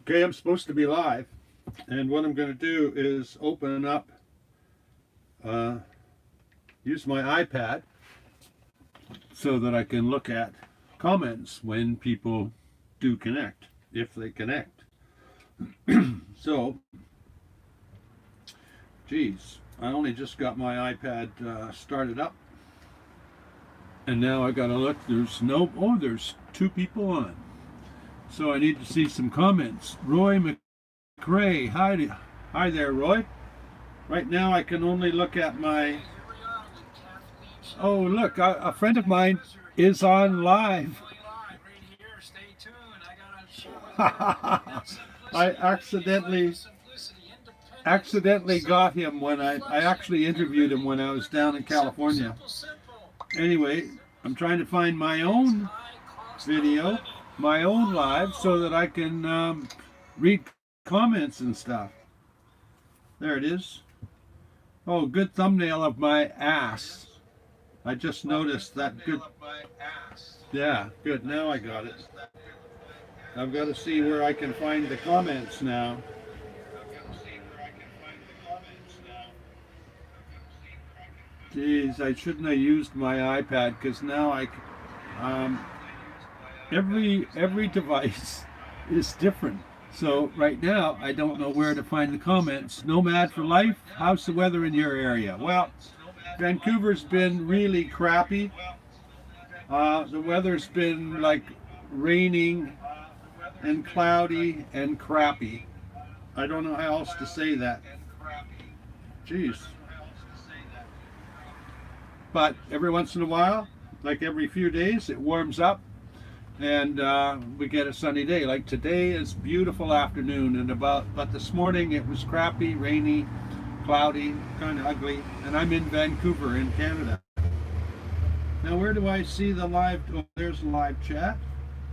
Okay, I'm supposed to be live, and what I'm going to do is open up, uh, use my iPad so that I can look at comments when people do connect, if they connect. So, geez, I only just got my iPad started up, and now I got to look. There's two people on. So I need to see some comments. Roy McRae, hi there, Roy. Right now I can only look at my. Oh, look, a friend of mine is on live. I accidentally got him when I actually interviewed him when I was down in California. Anyway, I'm trying to find my own video, my own live, so that I can read comments and stuff. There it is. Oh, good thumbnail of my ass. I just noticed that. Good. Yeah, good. Now I got it. I've got to see where I can find the comments now. Geez, I shouldn't have used my iPad because now um, every device is different. So right now I don't know where to find the comments. Nomad for life. How's the weather in your area? Well, Vancouver's been really crappy. The weather's been like raining and cloudy and crappy. I don't know how else to say that. Jeez. But every once in a while, like every few days, it warms up and we get a sunny day. Like today is beautiful afternoon, but this morning it was crappy, rainy, cloudy, kind of ugly. And I'm in Vancouver in Canada. Now where do I see the live? Oh, there's the live chat.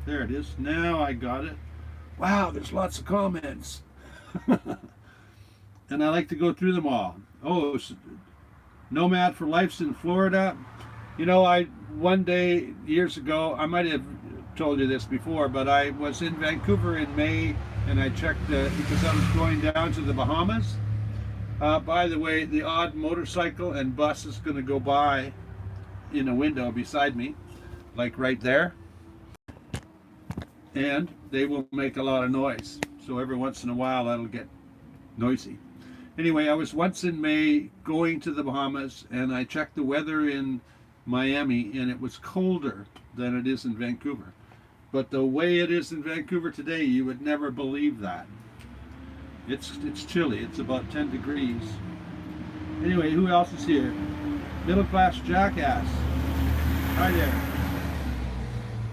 There it is. Now I got it. Wow, there's lots of comments. And I like to go through them all. Oh, Nomad for Life's in Florida. You know, I one day years ago, I might have told you this before, but I was in Vancouver in May, and I checked because I was going down to the Bahamas. By the way, the odd motorcycle and bus is going to go by in a window beside me, like right there, and they will make a lot of noise. So every once in a while, that'll get noisy. Anyway, I was once in May going to the Bahamas, and I checked the weather in Miami, and it was colder than it is in Vancouver. But the way it is in Vancouver today, you would never believe that. It's chilly. It's about 10 degrees. Anyway, who else is here? Middle class jackass. Hi there.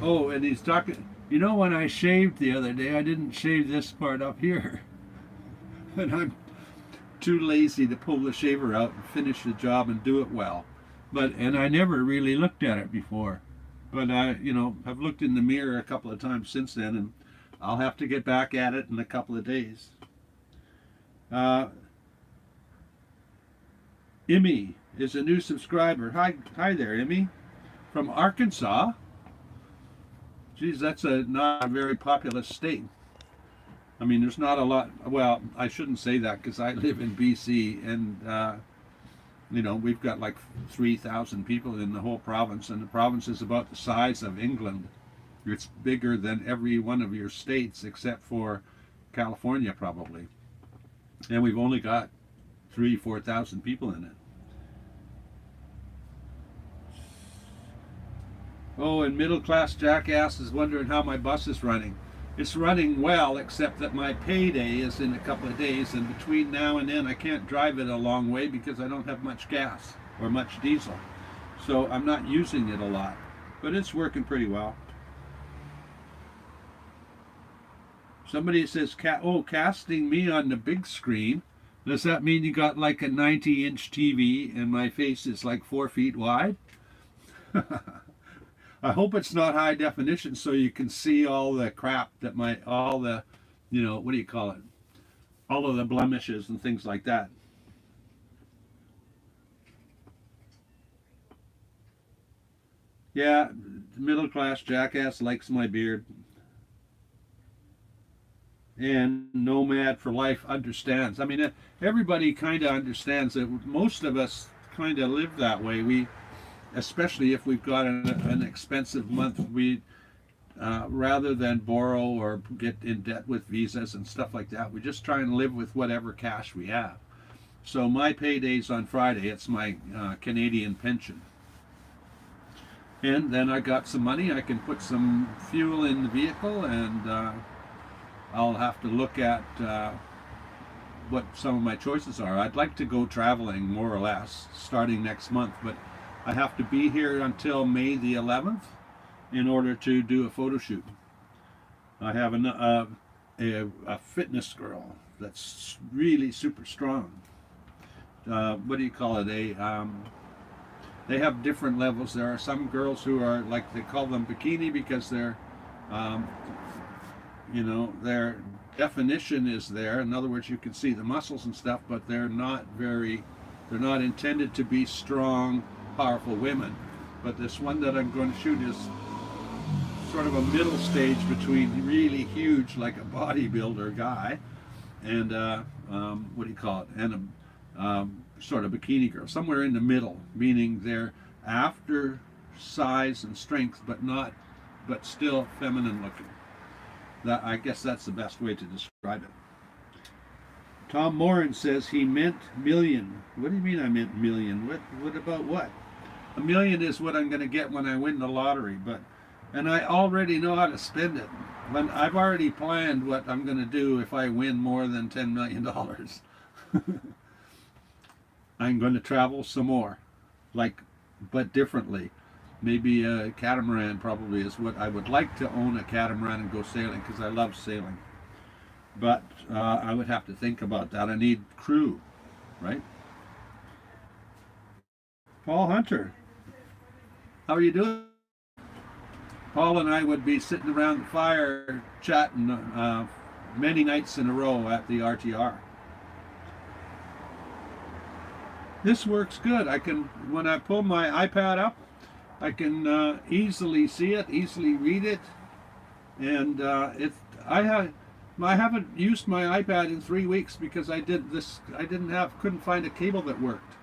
Oh, and he's talking. You know, when I shaved the other day, I didn't shave this part up here. And I'm too lazy to pull the shaver out and finish the job and do it well. And I never really looked at it before. But I've looked in the mirror a couple of times since then, and I'll have to get back at it in a couple of days. Emmy is a new subscriber. Hi there, Emmy, from Arkansas. Geez, that's not a very populous state. I mean, there's not a lot. Well, I shouldn't say that because I live in BC, and we've got like 3,000 people in the whole province, and the province is about the size of England. It's bigger than every one of your states except for California, probably. And we've only got 4,000 people in it. Oh, and middle class jackass is wondering how my bus is running. It's running well, except that my payday is in a couple of days, and between now and then I can't drive it a long way because I don't have much gas or much diesel. So I'm not using it a lot, but it's working pretty well. Somebody says, casting me on the big screen. Does that mean you got like a 90-inch TV and my face is like 4 feet wide? I hope it's not high definition so you can see all the crap that all the, what do you call it? All of the blemishes and things like that. Yeah, middle class jackass likes my beard. and Nomad for Life understands. I mean, everybody kind of understands that most of us kind of live that way. We, especially if we've got an expensive month, we rather than borrow or get in debt with visas and stuff like that, we just try and live with whatever cash we have. So my payday's on Friday. It's my Canadian pension. And then I got some money. I can put some fuel in the vehicle, and I'll have to look at what some of my choices are. I'd like to go traveling more or less starting next month, but I have to be here until May the 11th in order to do a photo shoot. I have a fitness girl that's really super strong. What do you call it? They have different levels. There are some girls who are like, they call them bikini because they're, their definition is there. In other words, you can see the muscles and stuff, but they're not intended to be strong, powerful women. But this one that I'm going to shoot is sort of a middle stage between really huge, like a bodybuilder guy, and what do you call it? And a sort of bikini girl, somewhere in the middle, meaning they're after size and strength, but still feminine looking. I guess that's the best way to describe it. Tom Moran says he meant million. What do you mean I meant million? What about what? $1 million is what I'm going to get when I win the lottery, and I already know how to spend it. I've already planned what I'm going to do if I win more than $10 million. I'm going to travel some more, but differently. Maybe a catamaran probably is what I would like to own, a catamaran and go sailing, because I love sailing. But I would have to think about that. I need crew, right? Paul Hunter, how are you doing? Paul and I would be sitting around the fire chatting many nights in a row at the RTR. This works good. When I pull my iPad up, I can easily see it, easily read it, and I haven't used my iPad in 3 weeks because couldn't find a cable that worked,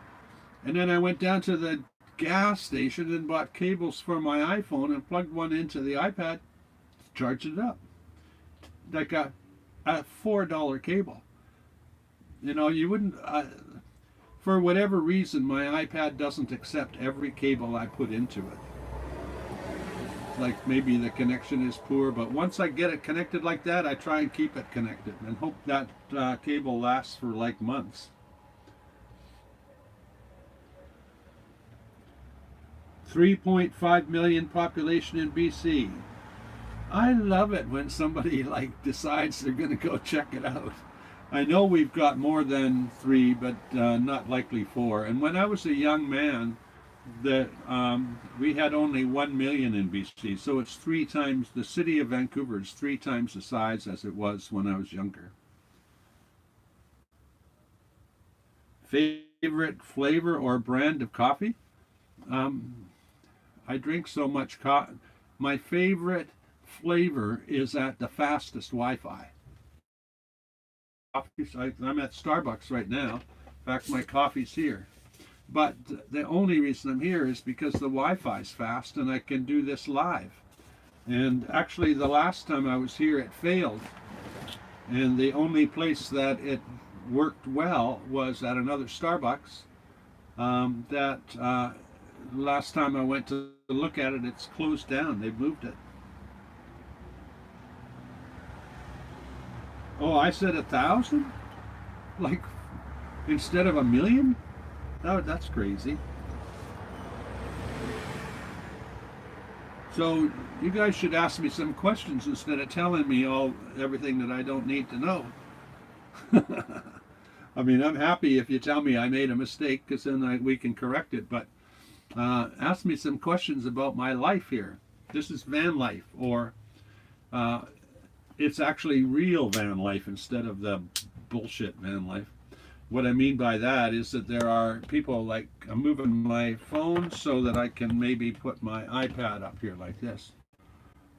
and then I went down to the gas station and bought cables for my iPhone and plugged one into the iPad, charged it up, like a $4 cable. You wouldn't. For whatever reason, my iPad doesn't accept every cable I put into it. Like maybe the connection is poor, but once I get it connected like that, I try and keep it connected and hope that cable lasts for like months. 3.5 million population in BC. I love it when somebody decides they're going to go check it out. I know we've got more than 3, but not likely 4. And when I was a young man, we had only 1 million in BC, so it's 3 times, the city of Vancouver is 3 times the size as it was when I was younger. Favorite flavor or brand of coffee? I drink so much coffee. My favorite flavor is at the fastest Wi-Fi. I'm at Starbucks right now. In fact, my coffee's here. But the only reason I'm here is because the Wi-Fi's fast and I can do this live. And actually, the last time I was here, it failed. And the only place that it worked well was at another Starbucks. Last time I went to look at it, it's closed down. They've moved it. Oh, I said 1,000? Like, instead of 1 million? That's crazy. So, you guys should ask me some questions instead of telling me everything that I don't need to know. I mean, I'm happy if you tell me I made a mistake, because then we can correct it, but ask me some questions about my life here. This is van life, or it's actually real van life instead of the bullshit van life. What I mean by that is that there are people, I'm moving my phone so that I can maybe put my iPad up here like this.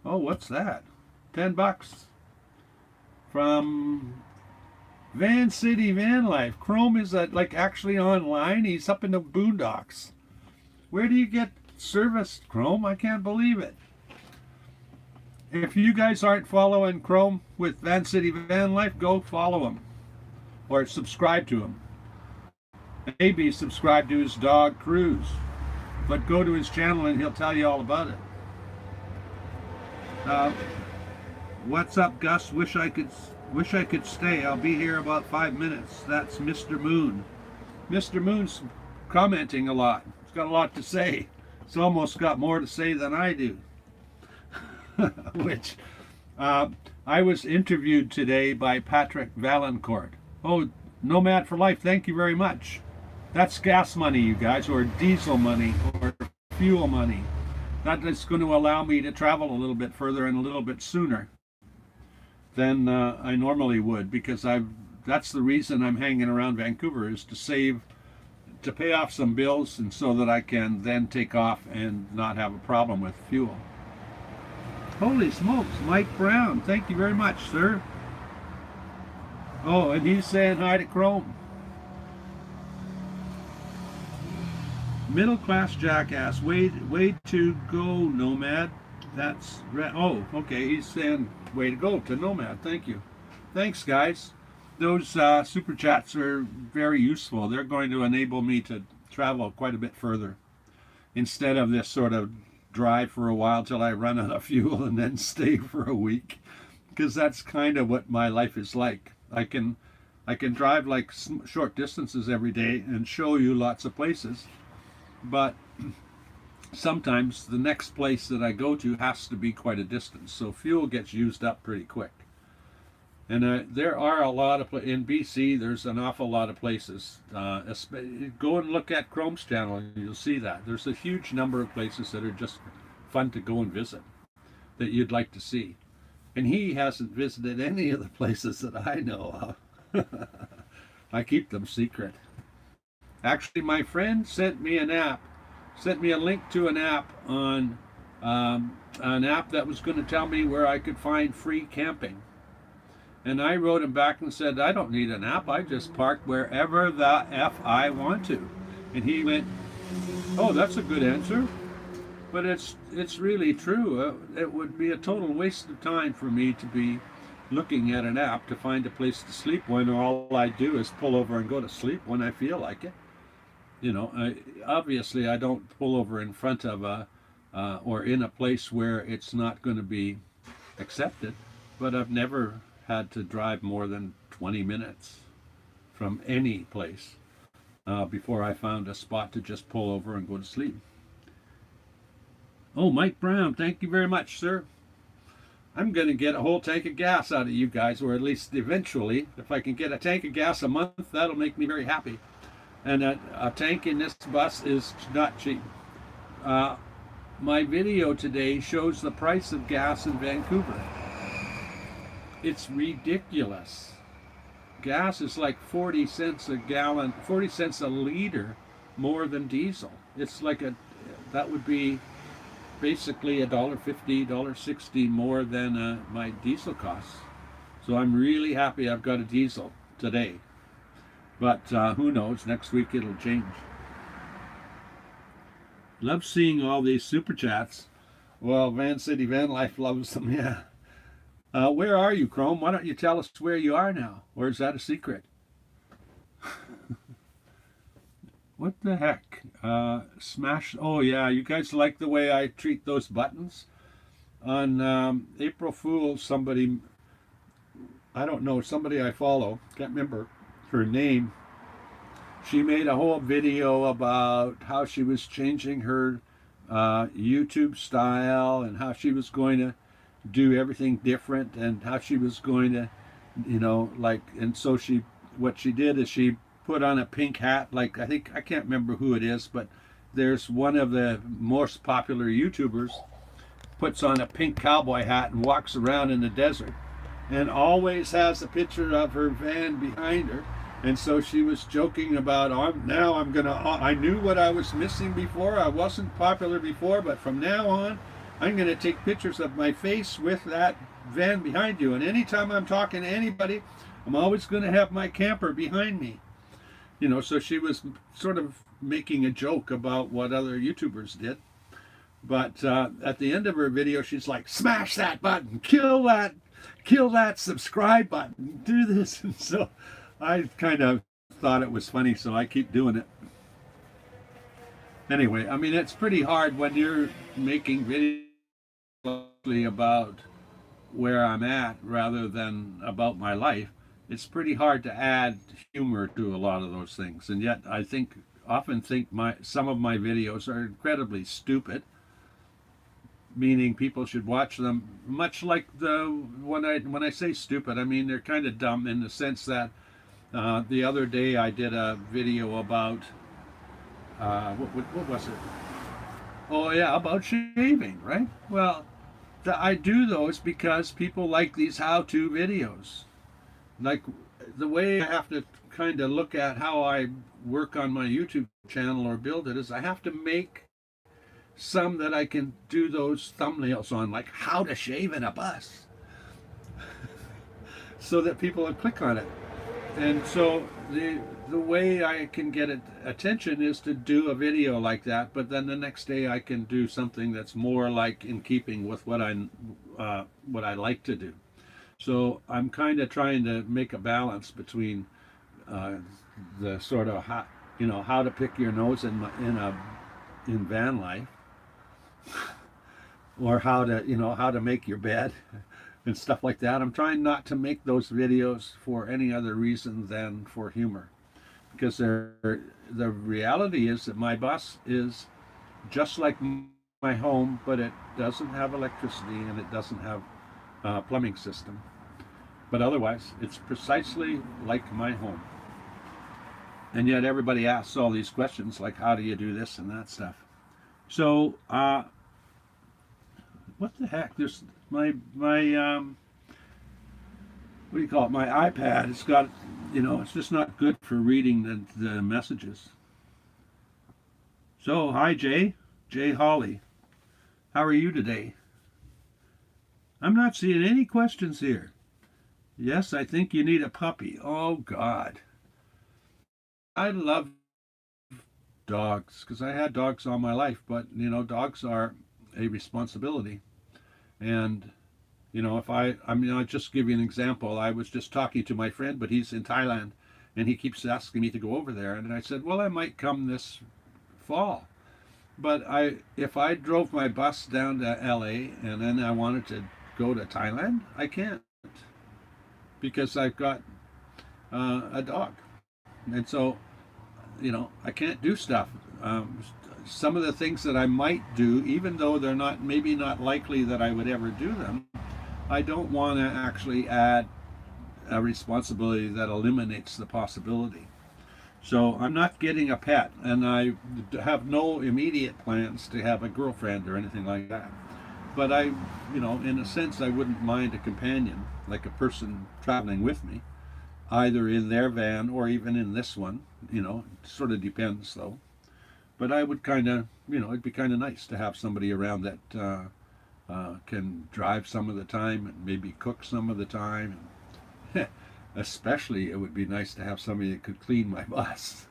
Oh, what's that? $10 from Van City Van Life. Chrome is like actually online. He's up in the boondocks. Where do you get service, Chrome? I can't believe it. If you guys aren't following Chrome with Van City Van Life, go follow him or subscribe to him. Maybe subscribe to his dog Cruz, but go to his channel and he'll tell you all about it. What's up, Gus? Wish I could stay. I'll be here about 5 minutes. That's Mr. Moon. Mr. Moon's commenting a lot. He's got a lot to say. He's almost got more to say than I do. Which I was interviewed today by Patrick Valancourt. Oh, Nomad for Life, thank you very much. That's gas money, you guys, or diesel money, or fuel money. That is going to allow me to travel a little bit further and a little bit sooner than I normally would, because that's the reason I'm hanging around Vancouver, is to pay off some bills, and so that I can then take off and not have a problem with fuel. Holy smokes, Mike Brown, thank you very much, sir. Oh, and he's saying hi to Chrome. Middle class jackass, way to go, Nomad. That's oh, okay. He's saying way to go to Nomad. Thank you. Thanks, guys. Those super chats are very useful. They're going to enable me to travel quite a bit further, instead of this sort of drive for a while till I run out of fuel and then stay for a week, because that's kind of what my life is like. I can drive like short distances every day and show you lots of places, but sometimes the next place that I go to has to be quite a distance, so fuel gets used up pretty quick. And there are a lot of in BC. There's an awful lot of places. Go and look at Chrome's channel, and you'll see that there's a huge number of places that are just fun to go and visit, that you'd like to see. And he hasn't visited any of the places that I know of. I keep them secret. Actually, my friend sent me a link to an app on an app that was going to tell me where I could find free camping. And I wrote him back and said, I don't need an app. I just park wherever the F I want to. And he went, oh, that's a good answer. But it's really true. It would be a total waste of time for me to be looking at an app to find a place to sleep when all I do is pull over and go to sleep when I feel like it. You know, obviously I don't pull over in front of or in a place where it's not going to be accepted, but I've never had to drive more than 20 minutes from any place before I found a spot to just pull over and go to sleep. Oh, Mike Brown, thank you very much, sir. I'm going to get a whole tank of gas out of you guys, or at least eventually. If I can get a tank of gas a month, that'll make me very happy. And a tank in this bus is not cheap. My video today shows the price of gas in Vancouver. It's ridiculous. Gas is like 40 cents a gallon, 40 cents a liter more than diesel. It's like that would be basically $1.50, $1.60 more than my diesel costs. So I'm really happy I've got a diesel today. But who knows, next week it'll change. Love seeing all these super chats. Well, Van City Van Life loves them, yeah. Where are you, Chrome? Why don't you tell us where you are now? Or is that a secret? What the heck? Smash. Oh, yeah. You guys like the way I treat those buttons? On April Fool's, somebody, I don't know, somebody I follow, can't remember her name. She made a whole video about how she was changing her YouTube style and how she was going to do everything different and how she was going to, you know, like, and so what she did is she put on a pink hat, like, I can't remember who it is, but there's one of the most popular YouTubers puts on a pink cowboy hat and walks around in the desert and always has a picture of her van behind her. And so she was joking about, I knew what I was missing before. I wasn't popular before, but from now on, I'm going to take pictures of my face with that van behind you. And anytime I'm talking to anybody, I'm always going to have my camper behind me. So she was sort of making a joke about what other YouTubers did. But at the end of her video, she's like, smash that button, kill that subscribe button, do this. And so I kind of thought it was funny, so I keep doing it. Anyway, I mean, it's pretty hard when you're making videos about where I'm at rather than about my life. It's pretty hard to add humor to a lot of those things. And yet I often think some of my videos are incredibly stupid, meaning people should watch them. Much like when I say stupid, I mean they're kind of dumb in the sense that the other day I did a video about what was it? Oh yeah, about shaving, right? Well, I do those because people like these how-to videos. Like the way I have to kind of look at how I work on my YouTube channel or build it is I have to make some that I can do those thumbnails on, like how to shave in a bus, so that people will click on it. And so the way I can get attention is to do a video like that, but then the next day I can do something that's more like in keeping with what I like to do. So I'm kind of trying to make a balance between the sort of how to pick your nose in van life, or how to make your bed and stuff like that. I'm trying not to make those videos for any other reason than for humor, because the reality is that my bus is just like my home, but it doesn't have electricity and it doesn't have a plumbing system. But otherwise, it's precisely like my home. And yet everybody asks all these questions like, how do you do this and that stuff? So, what the heck? There's my what do you call it? My iPad. It's got, it's just not good for reading the messages. So, hi Jay Holly. How are you today? I'm not seeing any questions here. Yes, I think you need a puppy. Oh God. I love dogs because I had dogs all my life, but dogs are a responsibility. And I'll just give you an example. I was just talking to my friend, but he's in Thailand, and he keeps asking me to go over there. And I said, well, I might come this fall. But if I drove my bus down to LA and then I wanted to go to Thailand, I can't, because I've got a dog. And so, I can't do stuff. Some of the things that I might do, even though they're maybe not likely that I would ever do them, I don't want to actually add a responsibility that eliminates the possibility. So I'm not getting a pet, and I have no immediate plans to have a girlfriend or anything like that. But in a sense, I wouldn't mind a companion, like a person traveling with me, either in their van or even in this one. It sort of depends though. But I would kind of, it'd be kind of nice to have somebody around that can drive some of the time and maybe cook some of the time. And especially, it would be nice to have somebody that could clean my bus.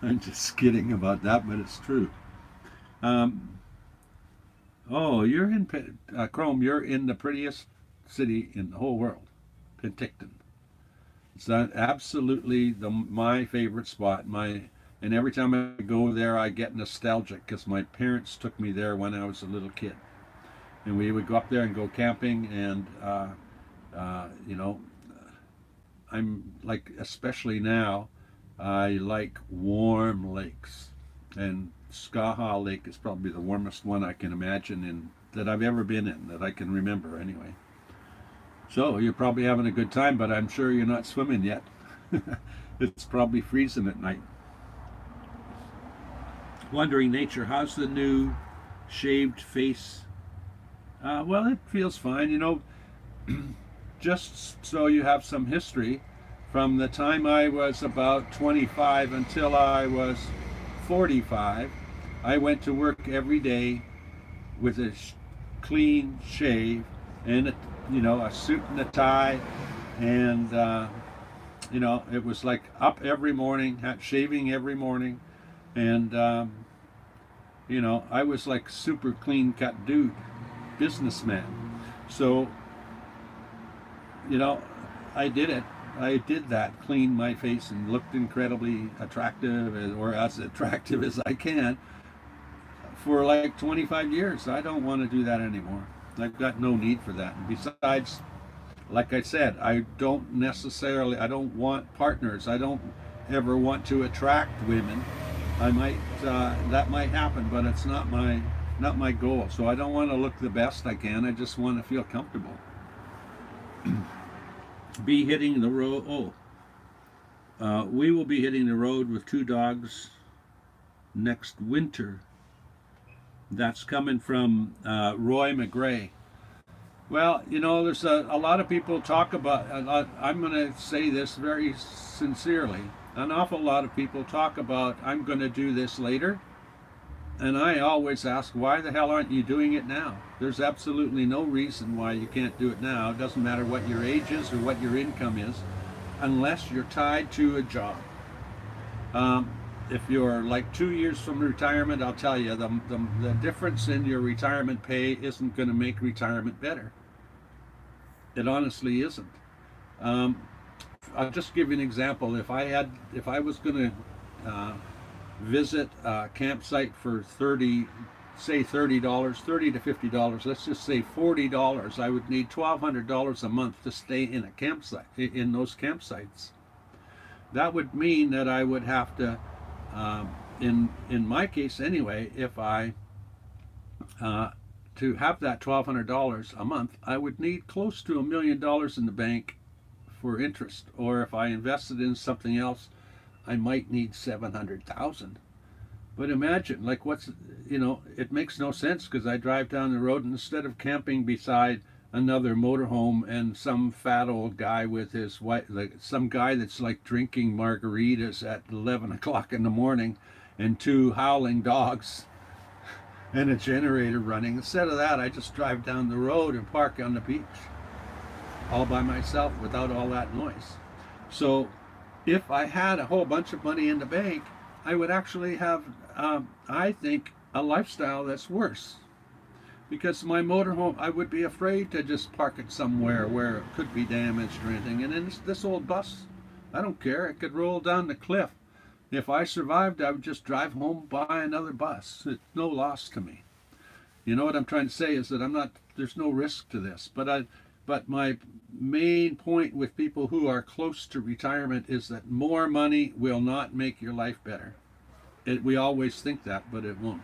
I'm just kidding about that, but it's true. You're in Chrome. You're in the prettiest city in the whole world, Penticton. It's absolutely my favorite spot. And every time I go there, I get nostalgic because my parents took me there when I was a little kid, and we would go up there and go camping. And I'm like, especially now, I like warm lakes, and Skaha Lake is probably the warmest one I can imagine that I've ever been in, that I can remember anyway. So you're probably having a good time, but I'm sure you're not swimming yet. It's probably freezing at night. Wandering Nature, how's the new shaved face? Well, it feels fine. Just so you have some history, from the time I was about 25 until I was 45, I went to work every day with a clean shave, and a suit and a tie, and it was like up every morning, shaving every morning, and I was like super clean cut dude, businessman. So you know, I did it. I did that, cleaned my face and looked incredibly attractive, or as attractive as I can, for like 25 years. I don't want to do that anymore. I've got no need for that. And besides, like I said, I don't want partners. I don't ever want to attract women. I might, that might happen, but it's not my goal. So I don't want to look the best I can. I just want to feel comfortable. Be hitting the road. We will be hitting the road with 2 dogs next winter. That's coming from Roy McGray. Well, there's a lot of people talk about, I'm going to say this very sincerely. An awful lot of people talk about, I'm going to do this later. And I always ask, why the hell aren't you doing it now? There's absolutely no reason why you can't do it now. It doesn't matter what your age is or what your income is, unless you're tied to a job. If you're like 2 years from retirement, I'll tell you, the difference in your retirement pay isn't going to make retirement better. It honestly isn't. I'll just give you an example. If I was going to visit a campsite for $30 to $50, let's just say $40, I would need $1,200 a month to stay in a campsite, in those campsites. That would mean that I would have to, in my case anyway, if I to have that $1,200 a month, I would need close to $1 million in the bank for interest. Or if I invested in something else, I might need 700,000. But imagine, like, it makes no sense, because I drive down the road and instead of camping beside another motorhome and some fat old guy with his wife, like some guy that's like drinking margaritas at 11 o'clock in the morning, and 2 howling dogs and a generator running, instead of that, I just drive down the road and park on the beach all by myself without all that noise. So if I had a whole bunch of money in the bank, I would actually have, I think, a lifestyle that's worse. Because my motorhome, I would be afraid to just park it somewhere where it could be damaged or anything. And then this old bus, I don't care, it could roll down the cliff. If I survived, I would just drive home, buy another bus. It's no loss to me. You know what I'm trying to say is that there's no risk to this. But my main point with people who are close to retirement is that more money will not make your life better. We always think that, but it won't.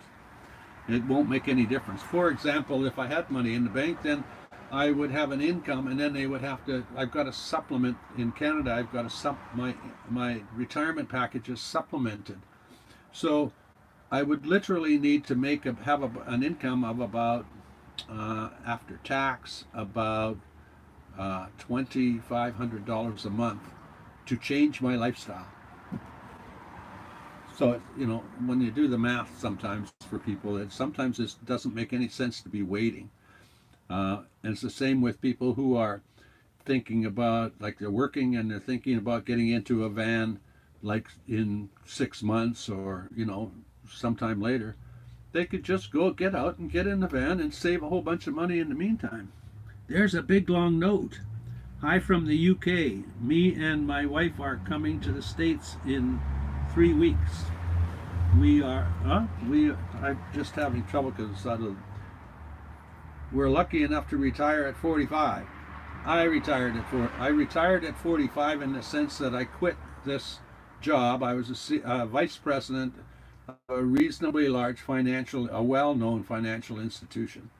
It won't make any difference. For example, if I had money in the bank, then I would have an income, and then they would have to, I've got a supplement in Canada, I've got my retirement package is supplemented. So I would literally need to have an income of about, after tax, about $2,500 a month to change my lifestyle. So, when you do the math sometimes for people, sometimes it doesn't make any sense to be waiting. And it's the same with people who are thinking about, like, they're working and they're thinking about getting into a van, like in 6 months or, sometime later. They could just get out and get in the van and save a whole bunch of money in the meantime. There's a big long note. Hi from the UK. Me and my wife are coming to the States in 3 weeks. I'm just having trouble because we're lucky enough to retire at 45. I retired at 45 in the sense that I quit this job. I was a vice president of a reasonably large a well-known financial institution.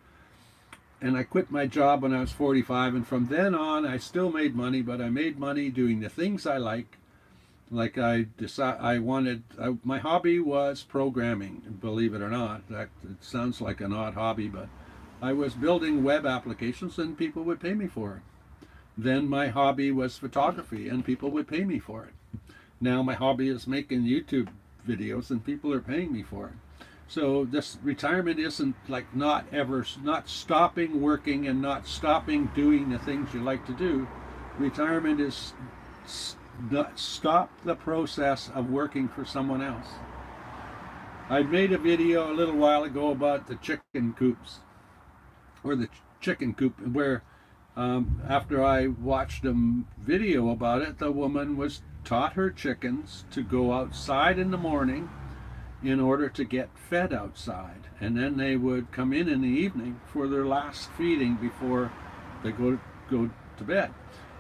And I quit my job when I was 45, and from then on I still made money, but I made money doing the things I like. Like my hobby was programming, believe it or not. It sounds like an odd hobby, but I was building web applications and people would pay me for it. Then my hobby was photography and people would pay me for it. Now my hobby is making YouTube videos and people are paying me for it. So this retirement isn't like not stopping working and not stopping doing the things you like to do. Retirement is stop the process of working for someone else. I made a video a little while ago about the chicken coops, or the chicken coop, where after I watched a video about it, the woman was taught her chickens to go outside in the morning in order to get fed outside, and then they would come in the evening for their last feeding before they go to bed,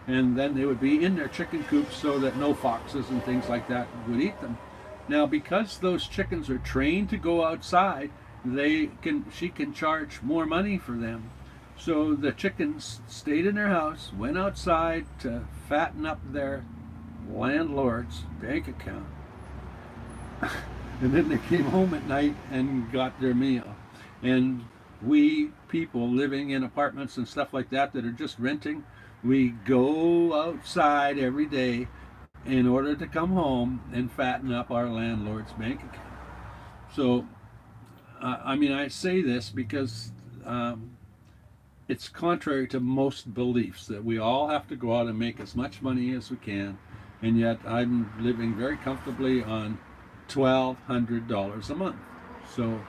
and then they would be in their chicken coops so that no foxes and things like that would eat them. Now, because those chickens are trained to go outside, she can charge more money for them. So the chickens stayed in their house, went outside to fatten up their landlord's bank account. And then they came home at night and got their meal. And we people living in apartments and stuff like that are just renting, we go outside every day in order to come home and fatten up our landlord's bank account. So, I mean, I say this because it's contrary to most beliefs that we all have to go out and make as much money as we can, and yet I'm living very comfortably on $1,200 a month. So,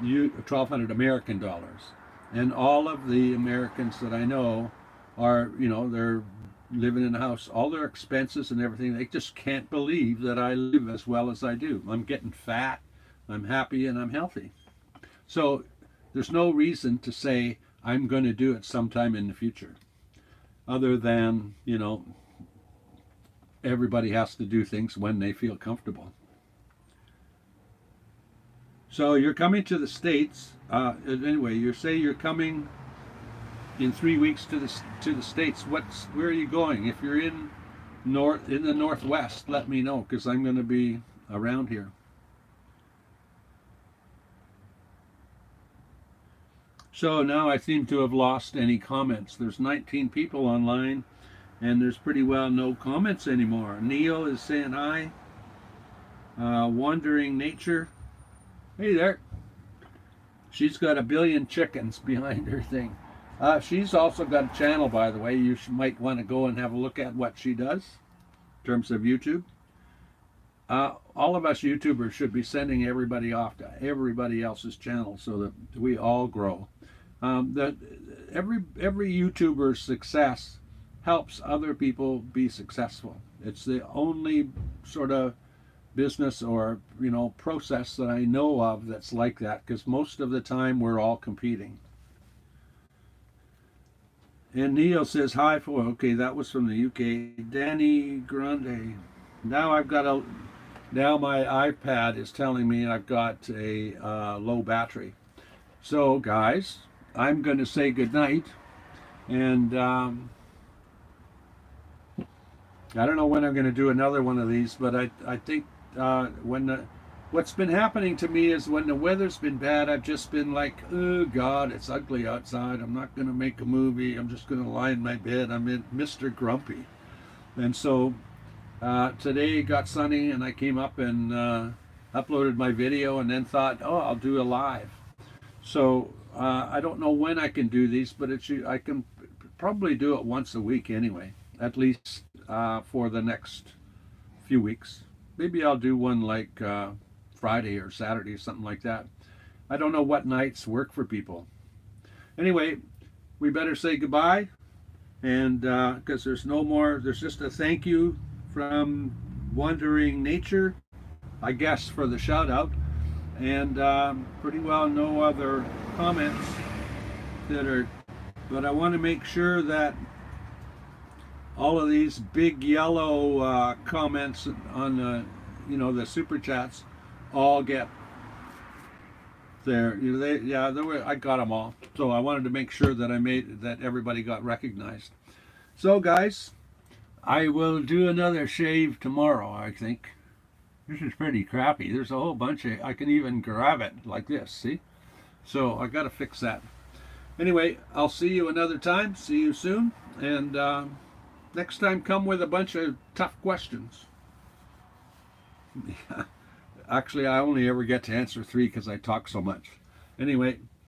$1,200 American dollars, and all of the Americans that I know are, they're living in a house, all their expenses and everything. They just can't believe that I live as well as I do. I'm getting fat, I'm happy, and I'm healthy. So there's no reason to say I'm going to do it sometime in the future, other than, everybody has to do things when they feel comfortable. So you're coming to the States. Anyway, you say you're coming in 3 weeks to the States. Where are you going? If you're in the Northwest, let me know, because I'm going to be around here. So now I seem to have lost any comments. There's 19 people online, and there's pretty well no comments anymore. Neil is saying hi. Wandering Nature. Hey there. She's got 1 billion chickens behind her thing. She's also got a channel, by the way. You might want to go and have a look at what she does in terms of YouTube. All of us YouTubers should be sending everybody off to everybody else's channel so that we all grow. Every YouTuber's success helps other people be successful. It's the only sort of business or process that I know of that's like that, because most of the time we're all competing. And Neil says hi for, okay, that was from the UK. Danny Grande. Now my iPad is telling me I've got a low battery. So guys, I'm going to say goodnight, and I don't know when I'm going to do another one of these, but I think what's been happening to me is when the weather's been bad, I've just been like, oh God, it's ugly outside. I'm not going to make a movie. I'm just going to lie in my bed. I'm in Mr. Grumpy. And so today it got sunny, and I came up and uploaded my video, and then thought, oh, I'll do a live. So I don't know when I can do these, but I can probably do it once a week anyway, at least for the next few weeks. Maybe I'll do one like Friday or Saturday or something like that. I don't know what nights work for people. Anyway, we better say goodbye, and because there's no more, there's just a thank you from Wandering Nature, I guess, for the shout out, and pretty well no other comments but I want to make sure that all of these big yellow comments on the super chats all get there. I got them all. So I wanted to make sure that everybody got recognized. So guys, I will do another shave tomorrow, I think. This is pretty crappy. There's a whole bunch of, I can even grab it like this, see? So I got to fix that. Anyway, I'll see you another time. See you soon. And next time, come with a bunch of tough questions. Actually, I only ever get to answer 3 because I talk so much. Anyway,